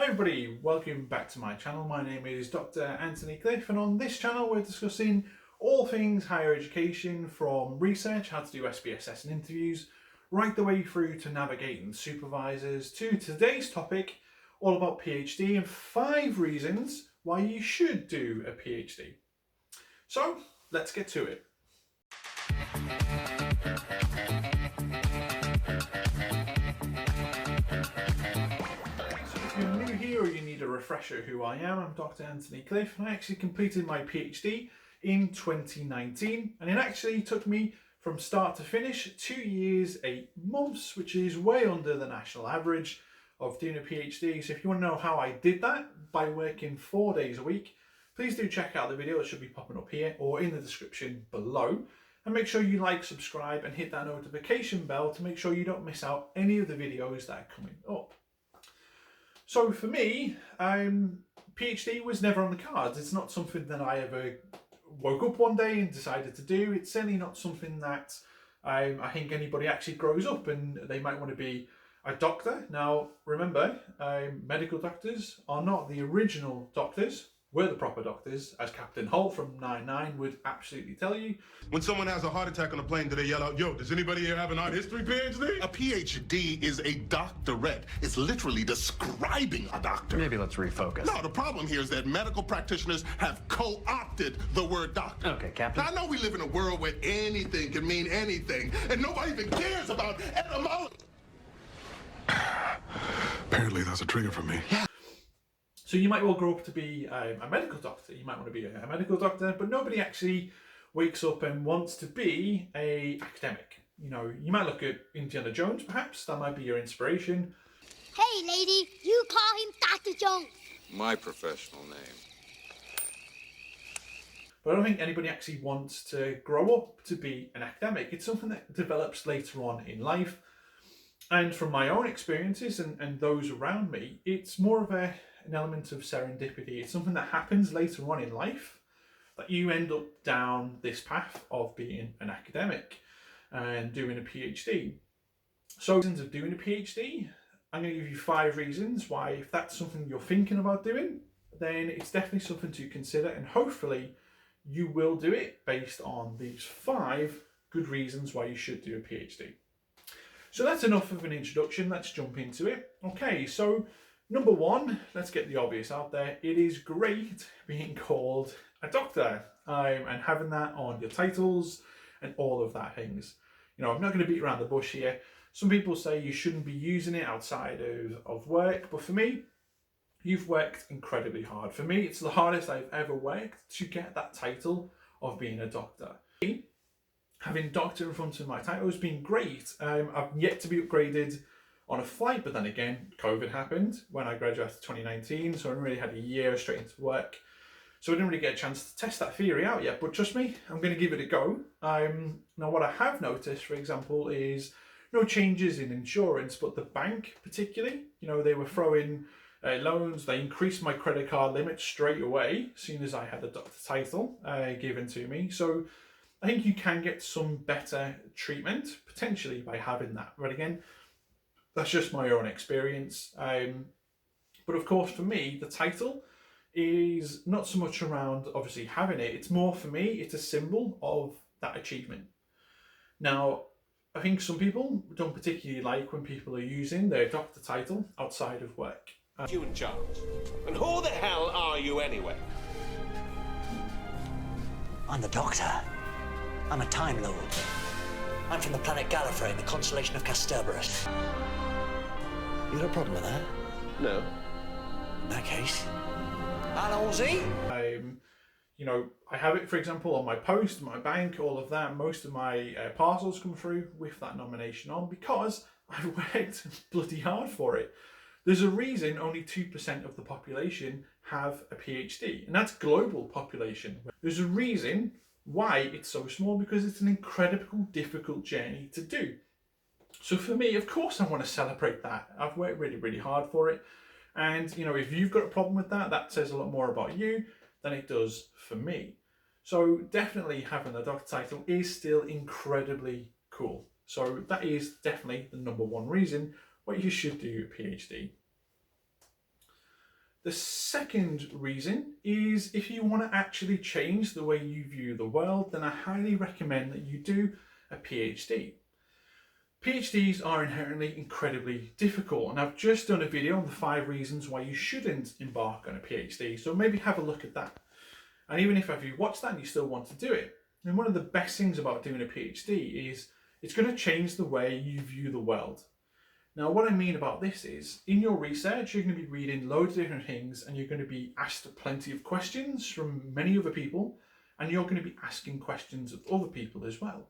everybody, welcome back to my channel. My name is Dr. Anthony Cliff, and on this channel we're discussing all things higher education, from research, how to do SPSS and interviews, right the way through to navigating supervisors, to today's topic, all about PhD and 5 reasons why you should do a PhD. So let's get to it. If you're new here or you need a refresher who I am, I'm Dr. Anthony Cliff, and I actually completed my PhD in 2019, and it actually took me from start to finish 2 years, 8 months, which is way under the national average of doing a PhD. So if you want to know how I did that by working 4 days a week, please do check out the video. It should be popping up here or in the description below. And make sure you like, subscribe and hit that notification bell to make sure you don't miss out any of the videos that are coming up. So for me, PhD was never on the cards. It's not something that I ever woke up one day and decided to do. It's certainly not something that I think anybody actually grows up and they might want to be a doctor. Now, remember, medical doctors are not the original doctors. We're the proper doctors, as Captain Holt from 9-9 would absolutely tell you. When someone has a heart attack on a plane, do they yell out, "Yo, does anybody here have an art history PhD?" A PhD is a doctorate. It's literally describing a doctor. Maybe let's refocus. No, the problem here is that medical practitioners have co-opted the word doctor. Okay, Captain. Now, I know we live in a world where anything can mean anything, and nobody even cares about etymology. Apparently that's a trigger for me. Yeah. So you might well grow up to be a medical doctor. You might want to be a medical doctor, but nobody actually wakes up and wants to be an academic. You know, you might look at Indiana Jones, perhaps. That might be your inspiration. Hey, lady, you call him Dr. Jones. My professional name. But I don't think anybody actually wants to grow up to be an academic. It's something that develops later on in life. And from my own experiences and those around me, it's more of an element of serendipity. It's something that happens later on in life that you end up down this path of being an academic and doing a PhD. So, reasons of doing a PhD, I'm going to give you 5 reasons why, if that's something you're thinking about doing, then it's definitely something to consider, and hopefully you will do it based on these 5 good reasons why you should do a PhD. So that's enough of an introduction. Let's jump into it. Okay, so number 1, let's get the obvious out there. It is great being called a doctor and having that on your titles and all of that things. You know, I'm not going to beat around the bush here. Some people say you shouldn't be using it outside of work, but for me, you've worked incredibly hard. For me, it's the hardest I've ever worked to get that title of being a doctor. Having doctor in front of my title has been great. I've yet to be upgraded on a flight, but then again, COVID happened when I graduated 2019, so I really had a year straight into work. So I didn't really get a chance to test that theory out yet, but trust me, I'm going to give it a go. Now, what I have noticed, for example, is no changes in insurance, but the bank particularly, you know, they were throwing loans. They increased my credit card limit straight away as soon as I had a doctor title given to me. So I think you can get some better treatment potentially by having that. But again, that's just my own experience. But of course, for me, the title is not so much around obviously having it. It's more, for me, it's a symbol of that achievement. Now, I think some people don't particularly like when people are using their doctor title outside of work. You in charge. And who the hell are you anyway? I'm the Doctor. I'm a Time Lord. I'm from the planet Gallifrey in the constellation of Kasterborous. You got a problem with that? No. In that case, hello, Z. You know, I have it, for example, on my post, my bank, all of that. Most of my parcels come through with that nomination on because I've worked bloody hard for it. There's a reason only 2% of the population have a PhD, and that's global population. There's a reason why it's so small, because it's an incredibly difficult journey to do. So for me, of course, I want to celebrate that. I've worked really, really hard for it. And, you know, if you've got a problem with that, that says a lot more about you than it does for me. So definitely having a doctor title is still incredibly cool. So that is definitely the number 1 reason why you should do a PhD. The second reason is if you want to actually change the way you view the world, then I highly recommend that you do a PhD. PhDs are inherently incredibly difficult, and I've just done a video on the 5 reasons why you shouldn't embark on a PhD, so maybe have a look at that. And even if you watch that and you still want to do it, then one of the best things about doing a PhD is it's going to change the way you view the world. Now, what I mean about this is, in your research, you're going to be reading loads of different things, and you're going to be asked plenty of questions from many other people, and you're going to be asking questions of other people as well.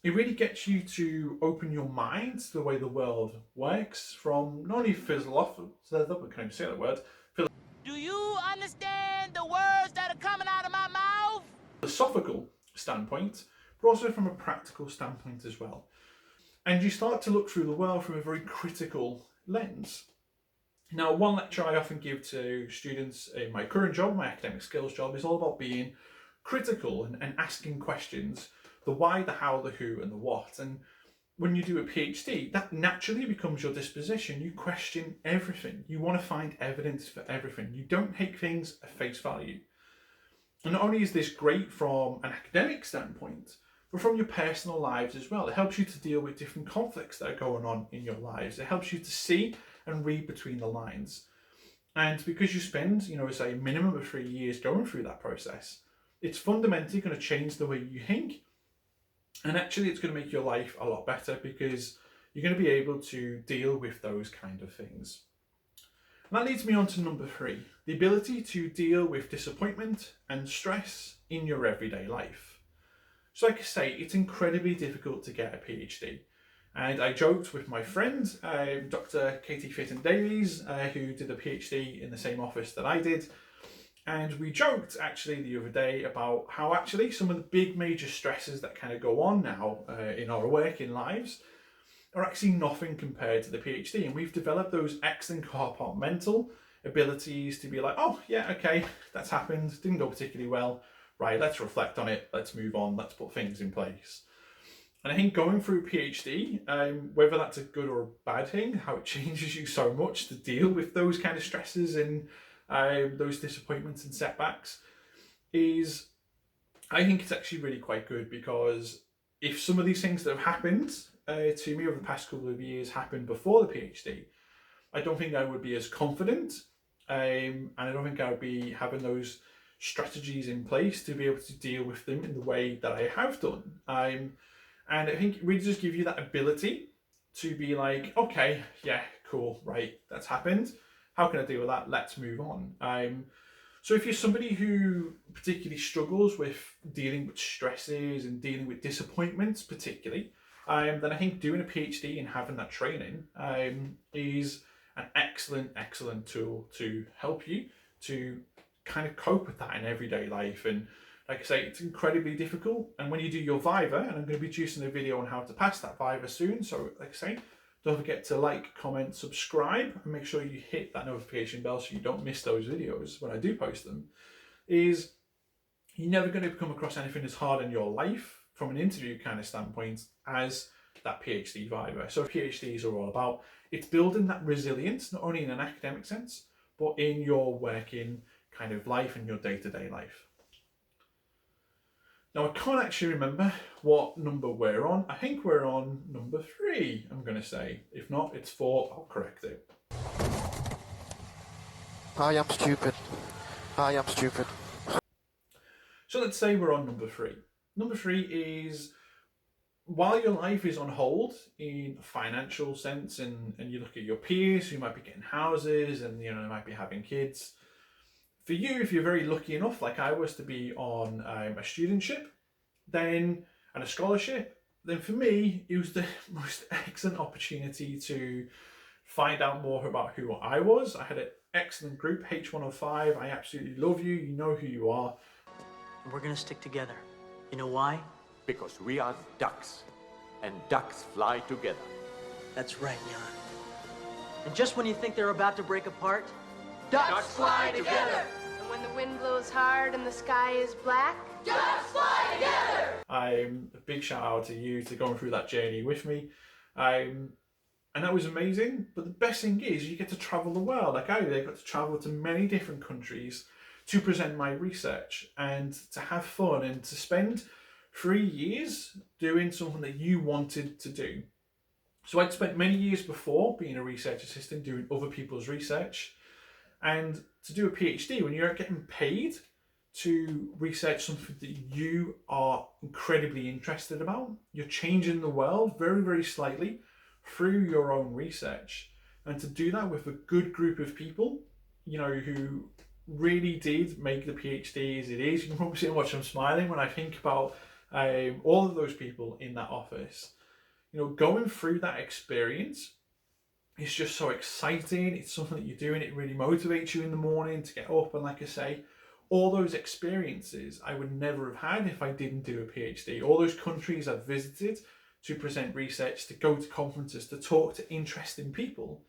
It really gets you to open your mind to the way the world works from not only philosophical, can I say that word? Do you understand the words that are coming out of my mouth? Philosophical standpoint, but also from a practical standpoint as well. And you start to look through the world from a very critical lens. Now, one lecture I often give to students in my current job, my academic skills job, is all about being critical and asking questions. The why, the how, the who, and the what. And when you do a PhD, that naturally becomes your disposition. You question everything. You want to find evidence for everything. You don't take things at face value. And not only is this great from an academic standpoint, but from your personal lives as well. It helps you to deal with different conflicts that are going on in your lives. It helps you to see and read between the lines. And because you spend, say, a minimum of 3 years going through that process, it's fundamentally going to change the way you think. And actually, it's going to make your life a lot better because you're going to be able to deal with those kind of things. And that leads me on to number 3, the ability to deal with disappointment and stress in your everyday life. So like I say, it's incredibly difficult to get a PhD. And I joked with my friend, Dr. Katie Fitton-Davies, who did a PhD in the same office that I did. And we joked actually the other day about how actually some of the big major stresses that kind of go on now in our working lives are actually nothing compared to the PhD. And we've developed those excellent compartmental abilities to be like, oh yeah, okay, that's happened, didn't go particularly well. Right, let's reflect on it, let's move on, let's put things in place. And I think going through a PhD, whether that's a good or a bad thing, how it changes you so much to deal with those kind of stresses and those disappointments and setbacks, is I think it's actually really quite good, because if some of these things that have happened to me over the past couple of years happened before the PhD, I don't think I would be as confident, and I don't think I would be having those strategies in place to be able to deal with them in the way that I have done. And I think it really just gives you that ability to be like, okay, yeah, cool, right, that's happened. How can I deal with that? Let's move on. So if you're somebody who particularly struggles with dealing with stresses and dealing with disappointments particularly, then I think doing a PhD and having that training is an excellent tool to help you to kind of cope with that in everyday life. And like I say, it's incredibly difficult. And when you do your Viva, and I'm going to be producing a video on how to pass that Viva soon, so like I say, don't forget to like, comment, subscribe, and make sure you hit that notification bell so you don't miss those videos when I do post them. Is you're never going to come across anything as hard in your life from an interview kind of standpoint as that PhD Viva. So PhDs are all about, it's building that resilience, not only in an academic sense, but in your working kind of life and your day-to-day life. Now, I can't actually remember what number we're on. I think we're on number 3, I'm going to say. If not, it's 4. I'll correct it. I am stupid. I am stupid. So let's say we're on number 3. Number 3 is, while your life is on hold in a financial sense, and you look at your peers who might be getting houses and they might be having kids, for you, if you're very lucky enough, like I was, to be on a studentship and a scholarship, then for me, it was the most excellent opportunity to find out more about who I was. I had an excellent group, H105. I absolutely love you. You know who you are. We're gonna stick together. You know why? Because we are ducks, and ducks fly together. That's right, Jan. And just when you think they're about to break apart, Ducks fly together. And when the wind blows hard and the sky is black, Ducks fly together. A big shout out to you to going through that journey with me. And that was amazing. But the best thing is you get to travel the world. Like I did, I got to travel to many different countries to present my research and to have fun and to spend 3 years doing something that you wanted to do. So I'd spent many years before being a research assistant doing other people's research. And to do a PhD, when you're getting paid to research something that you are incredibly interested about, you're changing the world very, very slightly through your own research. And to do that with a good group of people, you know, who really did make the PhD as it is. You can probably see how much I'm smiling when I think about all of those people in that office. You know, going through that experience, it's just so exciting. It's something that you're doing. It really motivates you in the morning to get up. And like I say, all those experiences I would never have had if I didn't do a PhD. All those countries I've visited to present research, to go to conferences, to talk to interesting people,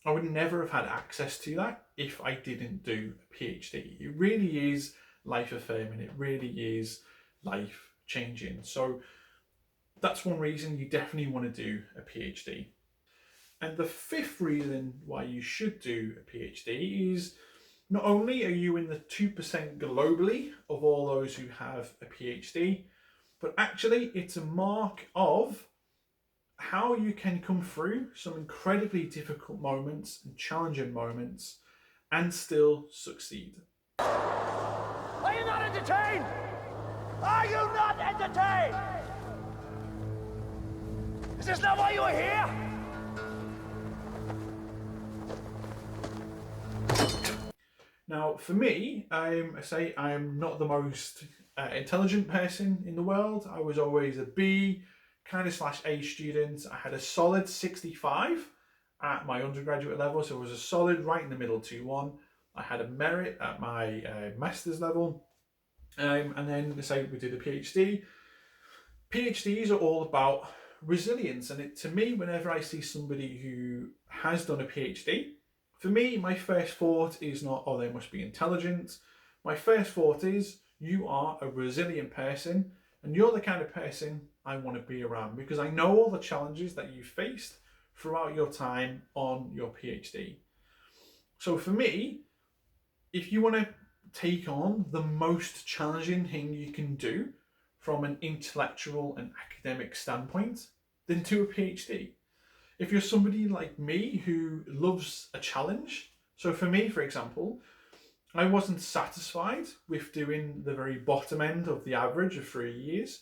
I would never have had access to that if I didn't do a PhD. It really is life affirming. It really is life changing. So that's one reason you definitely want to do a PhD. And the fifth reason why you should do a PhD is not only are you in the 2% globally of all those who have a PhD, but actually it's a mark of how you can come through some incredibly difficult moments and challenging moments and still succeed. Are you not entertained? Are you not entertained? Is this not why you are here? Now, for me, I say I'm not the most intelligent person in the world. I was always a B kind of / A student. I had a solid 65 at my undergraduate level, so it was a solid right in the middle 2-1. I had a merit at my master's level, and then say we did a PhD. PhDs are all about resilience, and to me, whenever I see somebody who has done a PhD, for me, my first thought is not, oh, they must be intelligent. My first thought is, you are a resilient person, and you're the kind of person I want to be around, because I know all the challenges that you faced throughout your time on your PhD. So for me, if you want to take on the most challenging thing you can do from an intellectual and academic standpoint, then do a PhD. If you're somebody like me who loves a challenge, so for me, for example, I wasn't satisfied with doing the very bottom end of the average of 3 years.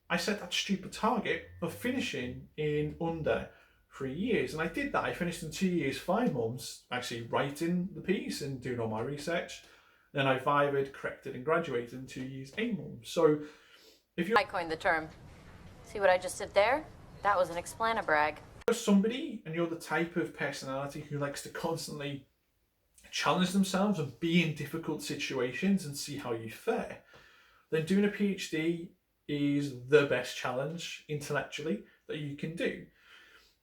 I set that stupid target of finishing in under 3 years, and I did that. I finished in 2 years, 5 months, actually writing the piece and doing all my research. Then I vivaed, corrected, and graduated in 2 years, 8 months. So if you're... I coined the term. See what I just did there? That was an explanabrag. somebody and you're the type of personality who likes to constantly challenge themselves and be in difficult situations and see how you fare, then doing a PhD is the best challenge intellectually that you can do.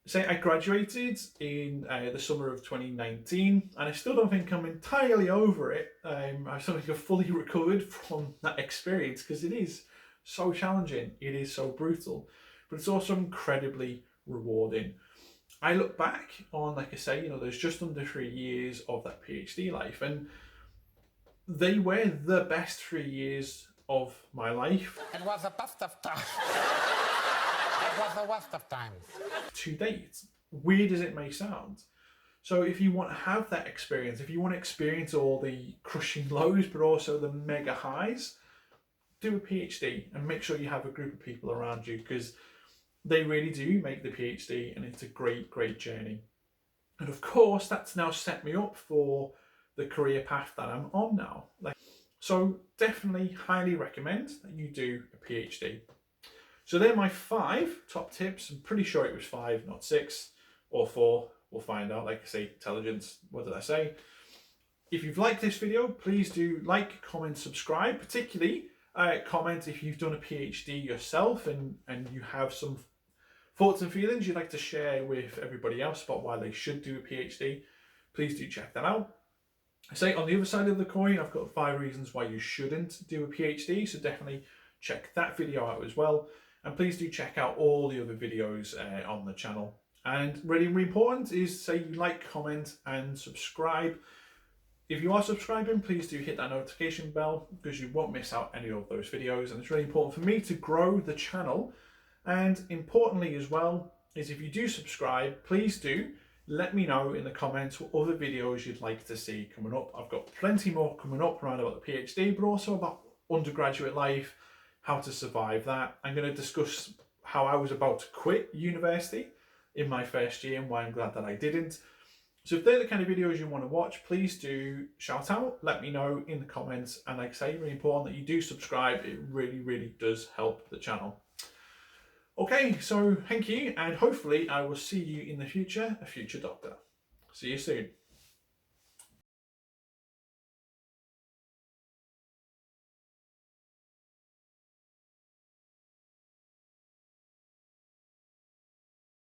Say I graduated in the summer of 2019, and I still don't think I'm entirely over it. I still think I've fully recovered from that experience, because it is so challenging, it is so brutal, but it's also incredibly rewarding. I look back on, like I say, you know, there's just under 3 years of that PhD life, and they were the best 3 years of my life. It was the best of times. It was the worst of times. To date, weird as it may sound. So if you want to have that experience, if you want to experience all the crushing lows, but also the mega highs, do a PhD and make sure you have a group of people around you, because they really do make the PhD, and it's a great, great journey. And of course, that's now set me up for the career path that I'm on now. So definitely highly recommend that you do a PhD. So they're my 5 top tips. I'm pretty sure it was 5, not 6 or 4. We'll find out. Like I say, intelligence, what did I say? If you've liked this video, please do like, comment, subscribe. Particularly comment if you've done a PhD yourself and you have some thoughts and feelings you'd like to share with everybody else about why they should do a PhD. Please do check that out. I say on the other side of the coin, I've got 5 reasons why you shouldn't do a PhD, so definitely check that video out as well. And please do check out all the other videos on the channel. And really, really important is say you like, comment, and subscribe. If you are subscribing, please do hit that notification bell because you won't miss out any of those videos. And it's really important for me to grow the channel. And importantly as well, is if you do subscribe, please do let me know in the comments what other videos you'd like to see coming up. I've got plenty more coming up around about the PhD, but also about undergraduate life, how to survive that. I'm going to discuss how I was about to quit university in my first year and why I'm glad that I didn't. So if they're the kind of videos you want to watch, please do shout out, let me know in the comments. And like I say, really important that you do subscribe. It really, really does help the channel. Okay, so thank you, and hopefully I will see you in the future, a future doctor. See you soon.